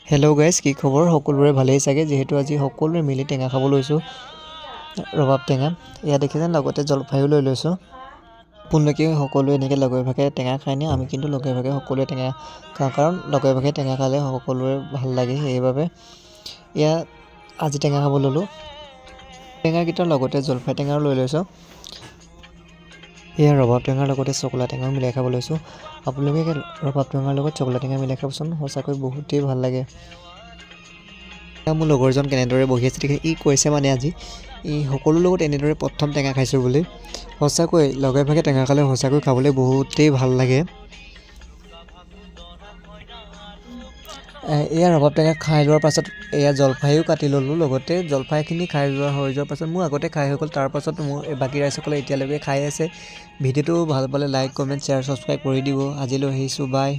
Hello' guys, কি খবৰ? সকলোৰে ভালেই চাগে, যিহেতু আজি সকলোৱে মিলি টেঙা খাব লৈছোঁ। ৰবাব টেঙা এয়া দেখিছেনে, লগতে জলফাইও লৈ লৈছোঁ। আপোনালোকে সকলোৱে এনেকৈ লগে ভাগে টেঙা খায়নে? আমি কিন্তু লগে ভাগে সকলোৱে টেঙা খাওঁ, কাৰণ লগে ভাগে টেঙা খালে সকলোৰে ভাল লাগে। সেইবাবে এয়া আজি টেঙা খাব ল'লোঁ। টেঙাকেইটাৰ লগতে জলফাই টেঙাও লৈ লৈছোঁ। এয়া ৰবাব টেঙাৰ লগতে চকলা টেঙাও মিলাই খাব লৈছোঁ। আপোনালোকে ৰবাব টেঙাৰ লগত চকলা টেঙা মিলাই খাবচোন, সঁচাকৈ বহুতেই ভাল লাগে। মোৰ লগৰজন কেনেদৰে বহি আছে দেখি ই কৈছে মানে আজি সকলোৰ লগত এনেদৰে প্ৰথম টেঙা খাইছোঁ বুলি। সঁচাকৈ লগে ভাগে টেঙা খালে সঁচাকৈ খাবলৈ বহুতেই ভাল লাগে। এয়া ৰবাব টেঙা খাই লোৱাৰ পাছত এয়া জলফাইও কাটি ল'লোঁ। লগতে জলফাইখিনি খাই হৈ যোৱাৰ পাছত মোৰ আগতে খাই হৈ গ'ল। তাৰপাছত মোৰ বাকী ৰাইজসকলে এতিয়ালৈকে খাই আছে। ভিডিঅ'টো ভাল পালে লাইক, কমেণ্ট, শ্বেয়াৰ, ছাবস্ক্ৰাইব কৰি দিব। আজিলৈ আহিছোঁ, বাই।